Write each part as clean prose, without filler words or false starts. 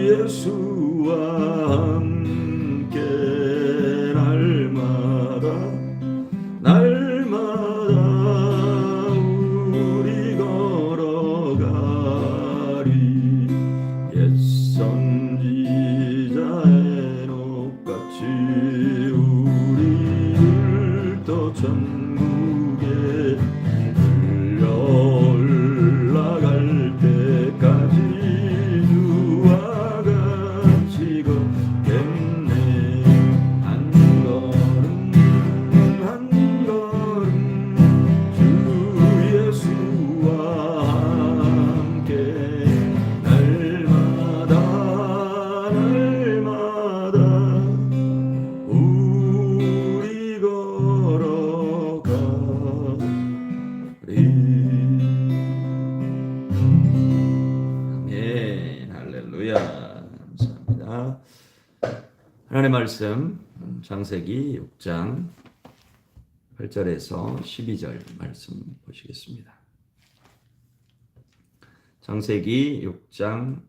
예수와 함께 날마다 우리 걸어가리. 옛 선지자의 녹같이 우리를 또 천국에 들려 올라갈 때까지 주와 같이 걷겠네. 한 걸음 한 걸음 주 예수와 함께 날마다 우리 걸어가리. 아멘. 할렐루야. 감사합니다. 하나님의 말씀 창세기 6장 8절에서 12절 말씀 보시겠습니다. 창세기 6장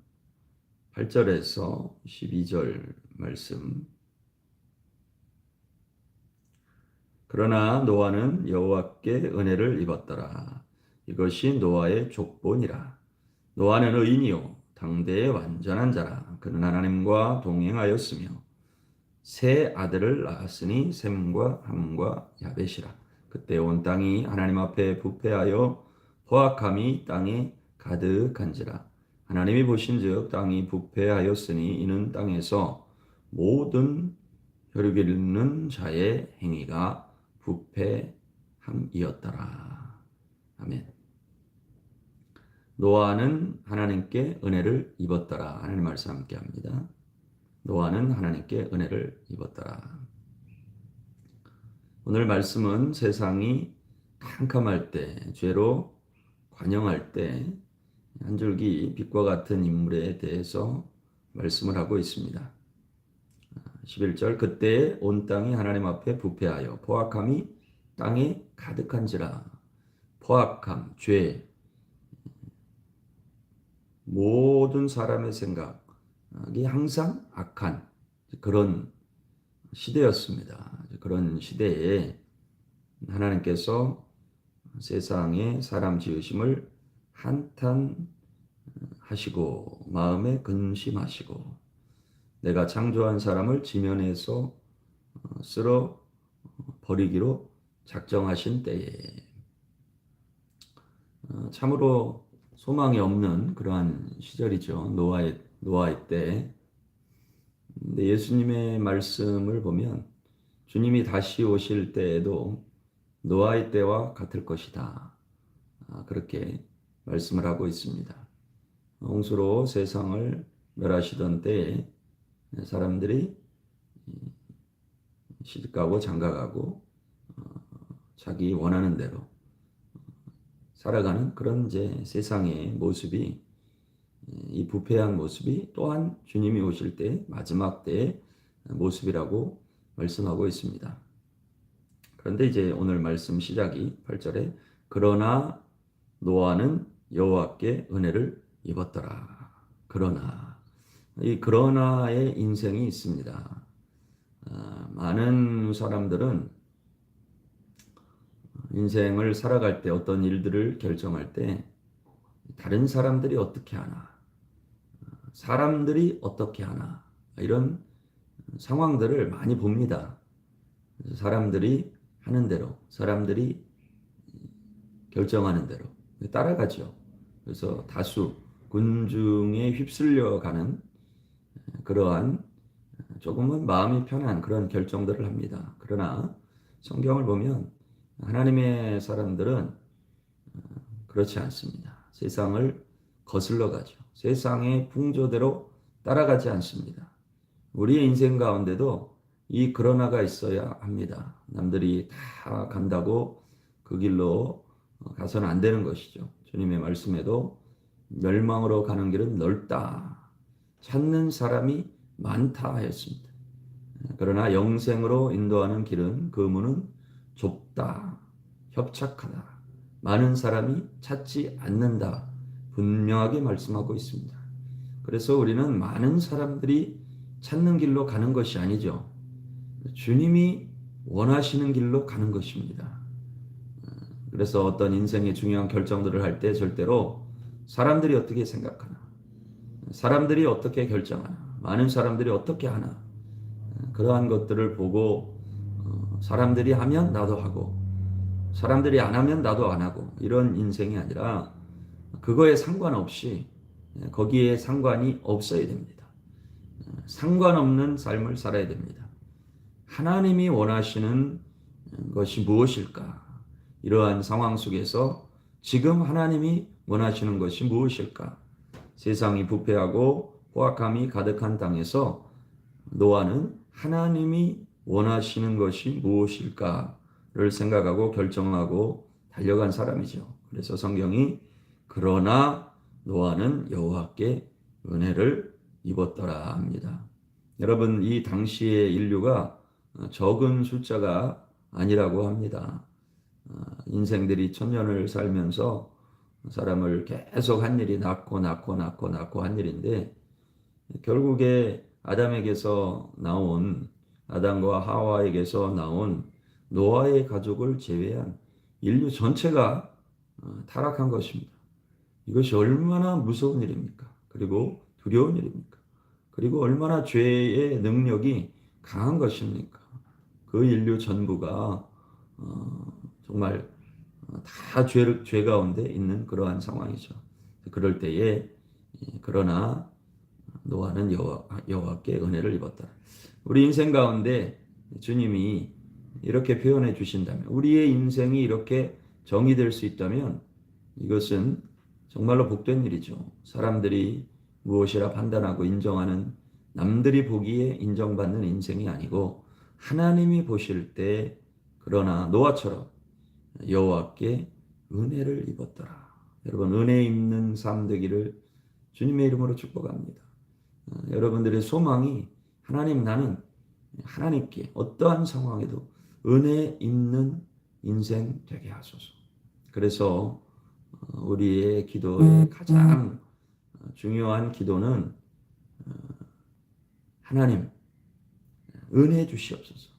8절에서 12절 말씀. 그러나 노아는 여호와께 은혜를 입었더라. 이것이 노아의 족본이라. 노아는 의인이요 당대의 완전한 자라. 그는 하나님과 동행하였으며 세 아들을 낳았으니 셈과 함과 야벳이라. 그때 온 땅이 하나님 앞에 부패하여 포악함이 땅에 가득한지라. 하나님이 보신즉 땅이 부패하였으니 이는 땅에서 모든 혈기있는 자의 행위가 부패함이었더라. 아멘. 노아는 하나님께 은혜를 입었더라. 하나님 말씀 함께 합니다. 노아는 하나님께 은혜를 입었더라. 오늘 말씀은 세상이 캄캄할 때, 죄로 관영할 때 한 줄기 빛과 같은 인물에 대해서 말씀을 하고 있습니다. 11절 그때 온 땅이 하나님 앞에 부패하여 포악함이 땅에 가득한지라. 포악함, 죄, 모든 사람의 생각이 항상 악한 그런 시대였습니다. 그런 시대에 하나님께서 세상에 사람 지으심을 한탄하시고 마음에 근심하시고 내가 창조한 사람을 지면에서 쓸어 버리기로 작정하신 때에 참으로 소망이 없는 그러한 시절이죠. 노아의 때. 근데 예수님의 말씀을 보면 주님이 다시 오실 때에도 노아의 때와 같을 것이다. 그렇게 말씀을 하고 있습니다. 홍수로 세상을 멸하시던 때에 사람들이 시집가고 장가가고 자기 원하는 대로 살아가는 그런 이제 세상의 모습이 이 부패한 모습이 또한 주님이 오실 때 마지막 때의 모습이라고 말씀하고 있습니다. 그런데 이제 오늘 말씀 시작이 8절에 그러나 노아는 여호와께 은혜를 입었더라. 그러나 이 그러나의 인생이 있습니다. 많은 사람들은 인생을 살아갈 때 어떤 일들을 결정할 때 다른 사람들이 어떻게 하나, 사람들이 어떻게 하나 이런 상황들을 많이 봅니다. 사람들이 하는 대로, 사람들이 결정하는 대로 따라가죠. 그래서 다수 군중에 휩쓸려가는 그러한 조금은 마음이 편한 그런 결정들을 합니다. 그러나 성경을 보면 하나님의 사람들은 그렇지 않습니다. 세상을 거슬러 가죠. 세상의 풍조대로 따라가지 않습니다. 우리의 인생 가운데도 이 그러나가 있어야 합니다. 남들이 다 간다고 그 길로 가서는 안 되는 것이죠. 주님의 말씀에도 멸망으로 가는 길은 넓다. 찾는 사람이 많다 하였습니다. 그러나 영생으로 인도하는 길은 그 문은 좁다. 협착하다. 많은 사람이 찾지 않는다. 분명하게 말씀하고 있습니다. 그래서 우리는 많은 사람들이 찾는 길로 가는 것이 아니죠. 주님이 원하시는 길로 가는 것입니다. 그래서 어떤 인생의 중요한 결정들을 할 때 절대로 사람들이 어떻게 생각하나, 사람들이 어떻게 결정하나, 많은 사람들이 어떻게 하나, 그러한 것들을 보고 사람들이 하면 나도 하고 사람들이 안 하면 나도 안 하고 이런 인생이 아니라 그거에 상관없이 거기에 상관이 없어야 됩니다. 상관없는 삶을 살아야 됩니다. 하나님이 원하시는 것이 무엇일까? 이러한 상황 속에서 지금 하나님이 원하시는 것이 무엇일까? 세상이 부패하고 포악함이 가득한 땅에서 노아는 하나님이 원하시는 것이 무엇일까를 생각하고 결정하고 달려간 사람이죠. 그래서 성경이 그러나 노아는 여호와께 은혜를 입었더라 합니다. 여러분, 이 당시의 인류가 적은 숫자가 아니라고 합니다. 인생들이 1000년을 살면서 사람을 계속 한 일이 낳고 한 일인데 결국에 아담에게서 나온 아담과 하와에게서 나온 노아의 가족을 제외한 인류 전체가 타락한 것입니다. 이것이 얼마나 무서운 일입니까? 그리고 두려운 일입니까? 그리고 얼마나 죄의 능력이 강한 것입니까? 그 인류 전부가 정말 다 죄 가운데 있는 그러한 상황이죠. 그럴 때에 그러나 노아는 여호와께 은혜를 입었다. 우리 인생 가운데 주님이 이렇게 표현해 주신다면, 우리의 인생이 이렇게 정의될 수 있다면 이것은 정말로 복된 일이죠. 사람들이 무엇이라 판단하고 인정하는, 남들이 보기에 인정받는 인생이 아니고 하나님이 보실 때 그러나 노아처럼 여호와께 은혜를 입었더라. 여러분, 은혜 입는 삶 되기를 주님의 이름으로 축복합니다. 여러분들의 소망이 하나님, 나는 하나님께 어떠한 상황에도 은혜 입는 인생 되게 하소서. 그래서 우리의 기도의 가장 중요한 기도는 하나님 은혜 주시옵소서,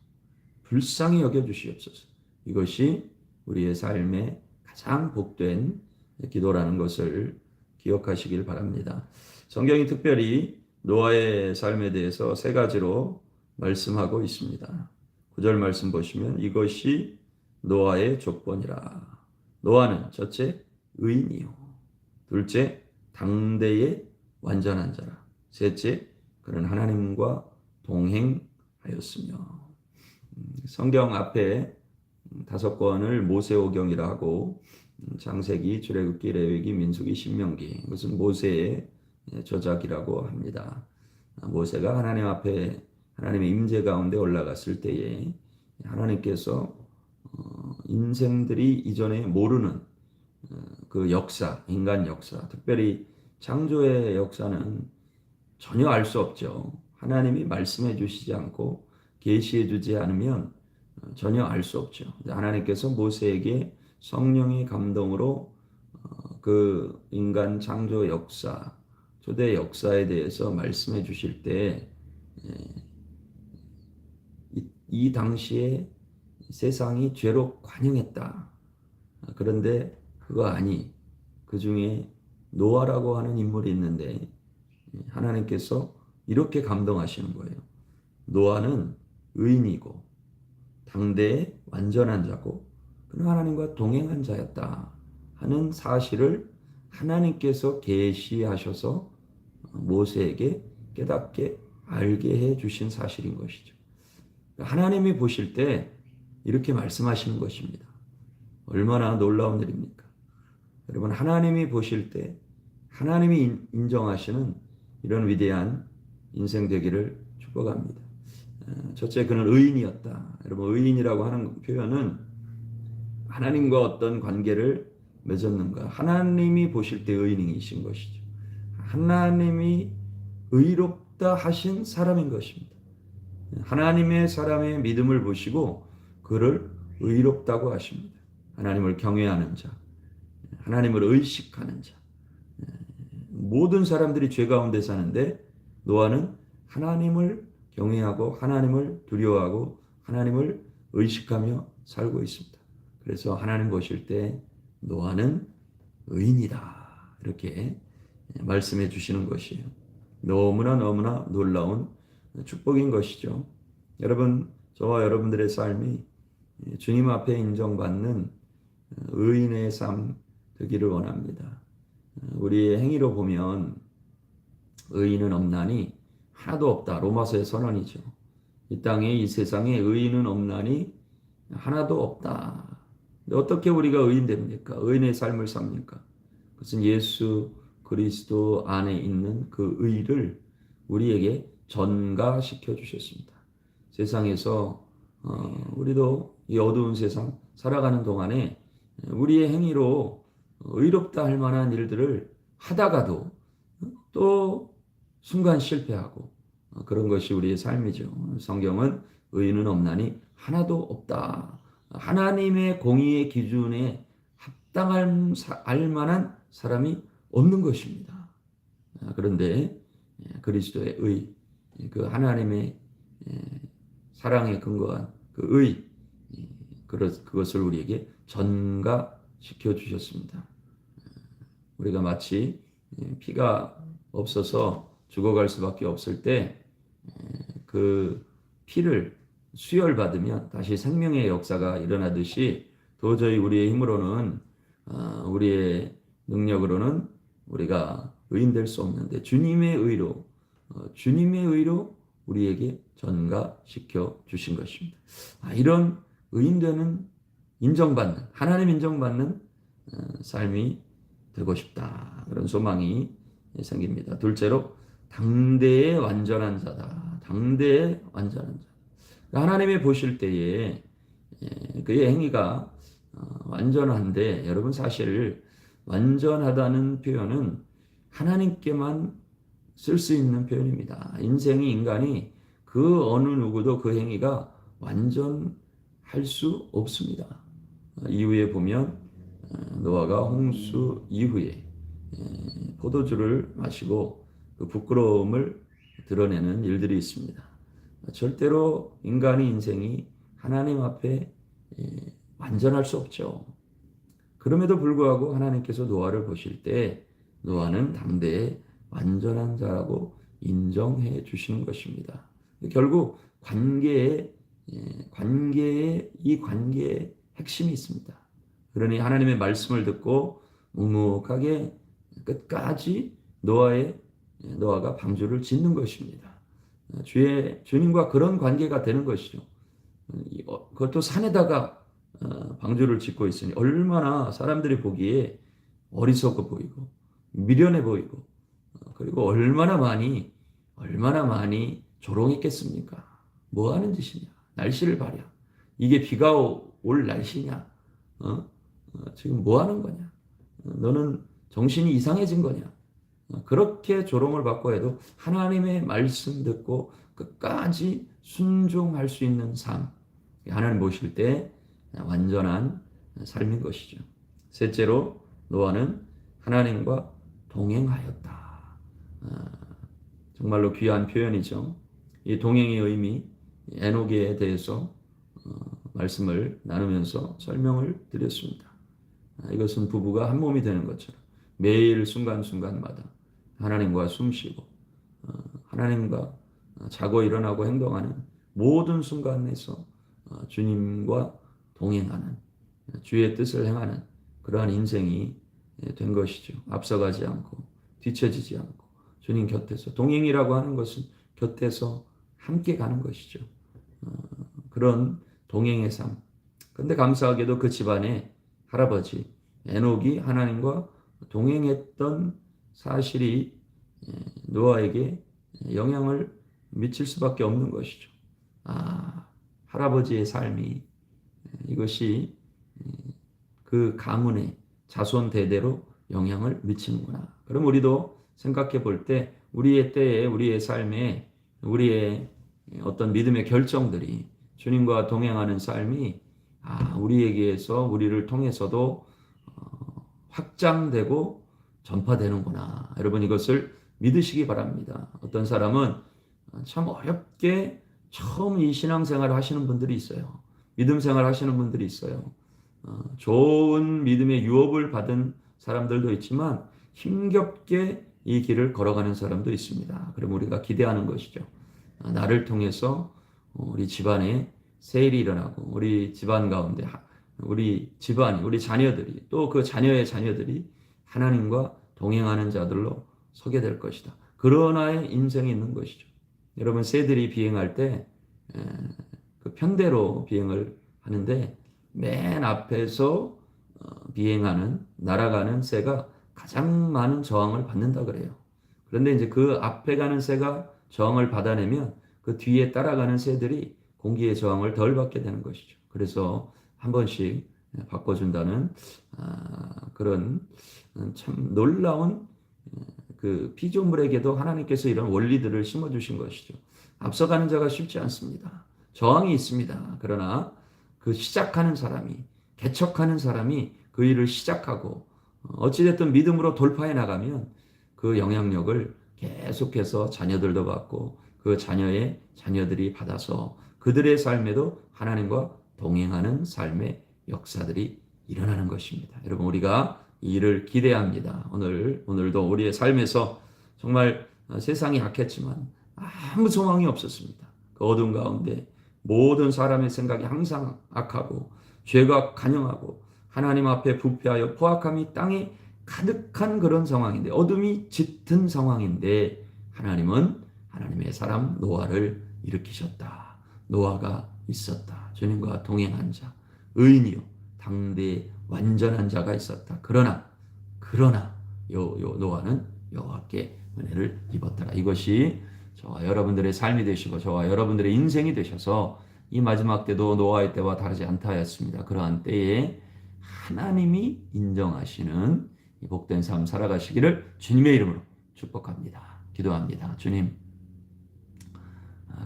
불쌍히 여겨 주시옵소서. 이것이 우리의 삶의 가장 복된 기도라는 것을 기억하시길 바랍니다. 성경이 특별히 노아의 삶에 대해서 세 가지로 말씀하고 있습니다. 9절 말씀 보시면 이것이 노아의 조건이라. 노아는 첫째 의인이요, 둘째 당대의 완전한 자라, 셋째 그는 하나님과 동행하였으며. 성경 앞에 5권을 모세오경이라 하고 창세기, 출애굽기, 레위기, 민수기, 신명기, 이것은 모세의 저작이라고 합니다. 모세가 하나님 앞에 하나님의 임재 가운데 올라갔을 때에 하나님께서 인생들이 이전에 모르는 그 역사, 인간 역사, 특별히 창조의 역사는 전혀 알 수 없죠. 하나님이 말씀해 주시지 않고 계시해 주지 않으면 전혀 알 수 없죠. 하나님께서 모세에게 성령의 감동으로 그 인간 창조 역사, 초대 역사에 대해서 말씀해 주실 때 이 당시에 세상이 죄로 관영했다. 그런데 그거 아니, 그 중에 노아라고 하는 인물이 있는데 하나님께서 이렇게 감동하시는 거예요. 노아는 의인이고 당대의 완전한 자고 그는 하나님과 동행한 자였다 하는 사실을 하나님께서 계시하셔서 모세에게 깨닫게 알게 해 주신 사실인 것이죠. 하나님이 보실 때 이렇게 말씀하시는 것입니다. 얼마나 놀라운 일입니까? 여러분, 하나님이 보실 때 하나님이 인정하시는 이런 위대한 인생 되기를 축복합니다. 첫째, 그는 의인이었다. 여러분, 의인이라고 하는 표현은 하나님과 어떤 관계를 맺었는가, 하나님이 보실 때 의인이신 것이죠. 하나님이 의롭다 하신 사람인 것입니다. 하나님의 사람의 믿음을 보시고 그를 의롭다고 하십니다. 하나님을 경외하는 자, 하나님을 의식하는 자, 모든 사람들이 죄 가운데 사는데 노아는 하나님을 경외하고 하나님을 두려워하고 하나님을 의식하며 살고 있습니다. 그래서 하나님 보실 때 노아는 의인이다. 이렇게 말씀해 주시는 것이에요. 너무나 너무나 놀라운 축복인 것이죠. 여러분, 저와 여러분들의 삶이 주님 앞에 인정받는 의인의 삶 되기를 원합니다. 우리의 행위로 보면 의인은 없나니 하나도 없다. 로마서의 선언이죠. 이 땅에 이 세상에 의인은 없나니 하나도 없다. 어떻게 우리가 의인 됩니까? 의인의 삶을 삽니까? 그것은 예수 그리스도 안에 있는 그 의를 우리에게 전가시켜 주셨습니다. 세상에서 우리도 이 어두운 세상 살아가는 동안에 우리의 행위로 의롭다 할 만한 일들을 하다가도 또 순간 실패하고 그런 것이 우리의 삶이죠. 성경은 의인은 없나니 하나도 없다. 하나님의 공의의 기준에 합당할 만한 사람이 없는 것입니다. 그런데 그리스도의 의, 그 하나님의 사랑에 근거한 그 의, 그것을 우리에게 전가시켜 주셨습니다. 우리가 마치 피가 없어서 죽어갈 수밖에 없을 때 그 피를 수혈받으면 다시 생명의 역사가 일어나듯이 도저히 우리의 힘으로는 우리의 능력으로는 우리가 의인될 수 없는데 주님의 의로 우리에게 전가시켜 주신 것입니다. 이런 의인되는 인정받는 하나님 인정받는 삶이 되고 싶다. 그런 소망이 생깁니다. 둘째로 당대의 완전한 자다. 당대의 완전한 자. 하나님이 보실 때에 그의 행위가 완전한데 여러분 사실 완전하다는 표현은 하나님께만 쓸 수 있는 표현입니다. 인간이 그 어느 누구도 그 행위가 완전할 수 없습니다. 이후에 보면 노아가 홍수 이후에 포도주를 마시고 그 부끄러움을 드러내는 일들이 있습니다. 절대로 인간의 인생이 하나님 앞에 완전할 수 없죠. 그럼에도 불구하고 하나님께서 노아를 보실 때 노아는 당대의 완전한 자라고 인정해 주시는 것입니다. 결국 관계에 이 관계에 핵심이 있습니다. 그러니 하나님의 말씀을 듣고 묵묵하게 끝까지 노아가 방주를 짓는 것입니다. 주님과 그런 관계가 되는 것이죠. 그것도 산에다가 방주를 짓고 있으니 얼마나 사람들이 보기에 어리석어 보이고 미련해 보이고 그리고 얼마나 많이 조롱했겠습니까? 뭐 하는 짓이냐? 날씨를 봐랴. 이게 비가 올 날씨냐? 지금 뭐 하는 거냐? 너는 정신이 이상해진 거냐? 그렇게 조롱을 받고 해도 하나님의 말씀 듣고 끝까지 순종할 수 있는 삶. 하나님 보실 때 완전한 삶인 것이죠. 셋째로 노아는 하나님과 동행하였다. 정말로 귀한 표현이죠. 이 동행의 의미, 에녹에 대해서 말씀을 나누면서 설명을 드렸습니다. 이것은 부부가 한 몸이 되는 것처럼 매일 순간순간마다 하나님과 숨쉬고 하나님과 자고 일어나고 행동하는 모든 순간에서 주님과 동행하는 주의 뜻을 행하는 그러한 인생이 된 것이죠. 앞서가지 않고 뒤처지지 않고 주님 곁에서 동행이라고 하는 것은 곁에서 함께 가는 것이죠. 그런 동행의 삶. 그런데 감사하게도 그 집안에 할아버지 에녹이 하나님과 동행했던 사실이 노아에게 영향을 미칠 수밖에 없는 것이죠. 할아버지의 삶이 이것이 그 가문의 자손 대대로 영향을 미치는구나. 그럼 우리도 생각해 볼 때 우리의 때에 우리의 삶에 우리의 어떤 믿음의 결정들이 주님과 동행하는 삶이 우리에게서 우리를 통해서도 확장되고 전파되는구나. 여러분 이것을 믿으시기 바랍니다. 어떤 사람은 참 어렵게 처음 이 신앙생활을 하시는 분들이 있어요. 믿음 생활 하시는 분들이 있어요. 좋은 믿음의 유업을 받은 사람들도 있지만 힘겹게 이 길을 걸어가는 사람도 있습니다. 그럼 우리가 기대하는 것이죠. 나를 통해서 우리 집안에 세일이 일어나고 우리 집안 가운데 우리 집안이 우리 자녀들이 또 그 자녀의 자녀들이 하나님과 동행하는 자들로 서게 될 것이다. 그런 나의 인생이 있는 것이죠. 여러분 새들이 비행할 때 그 편대로 비행을 하는데 맨 앞에서 비행하는 날아가는 새가 가장 많은 저항을 받는다 그래요. 그런데 이제 그 앞에 가는 새가 저항을 받아내면 그 뒤에 따라가는 새들이 공기의 저항을 덜 받게 되는 것이죠. 그래서 한 번씩 바꿔준다는 그런 참 놀라운 그 피조물에게도 하나님께서 이런 원리들을 심어주신 것이죠. 앞서가는 자가 쉽지 않습니다. 저항이 있습니다. 그러나 그 시작하는 사람이 개척하는 사람이 그 일을 시작하고 어찌됐든 믿음으로 돌파해 나가면 그 영향력을 계속해서 자녀들도 받고 그 자녀의 자녀들이 받아서 그들의 삶에도 하나님과 동행하는 삶의 역사들이 일어나는 것입니다. 여러분 우리가 이 일을 기대합니다. 오늘도 우리의 삶에서 정말 세상이 악했지만 아무 소망이 없었습니다. 그 어둠 가운데 모든 사람의 생각이 항상 악하고 죄가 간영하고 하나님 앞에 부패하여 포악함이 땅에 가득한 그런 상황인데 어둠이 짙은 상황인데 하나님은 하나님의 사람 노아를 일으키셨다. 노아가 있었다. 주님과 동행한 자, 의인이요 당대에 완전한 자가 있었다. 그러나 노아는 여호와께 은혜를 입었더라. 이것이 저와 여러분들의 삶이 되시고 저와 여러분들의 인생이 되셔서 이 마지막 때도 노아의 때와 다르지 않다 하였습니다. 그러한 때에 하나님이 인정하시는 이 복된 삶 살아가시기를 주님의 이름으로 축복합니다. 기도합니다. 주님,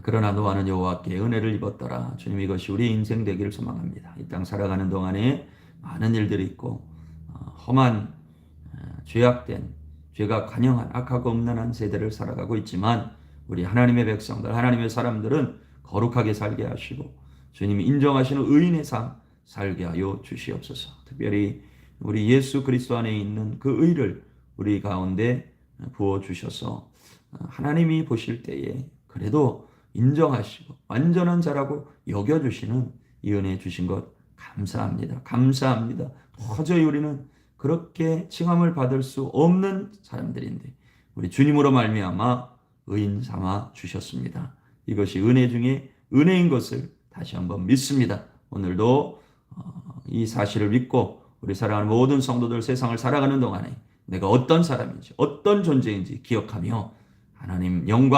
그러나 노아는 여호와께 은혜를 입었더라. 주님 이것이 우리 인생 되기를 소망합니다. 이 땅 살아가는 동안에 많은 일들이 있고 험한 죄악된 죄가 관영한 악하고 음란한 세대를 살아가고 있지만 우리 하나님의 백성들 하나님의 사람들은 거룩하게 살게 하시고 주님이 인정하시는 의인의 삶 살게 하여 주시옵소서. 특별히 우리 예수 그리스도 안에 있는 그 의를 우리 가운데 부어 주셔서 하나님이 보실 때에 그래도 인정하시고 완전한 자라고 여겨주시는 이 은혜 주신 것 감사합니다. 감사합니다. 도저히 우리는 그렇게 칭함을 받을 수 없는 사람들인데 우리 주님으로 말미암아 의인 삼아 주셨습니다. 이것이 은혜 중에 은혜인 것을 다시 한번 믿습니다. 오늘도 이 사실을 믿고 우리 사랑하는 모든 성도들 세상을 살아가는 동안에 내가 어떤 사람인지 어떤 존재인지 기억하며 하나님 영광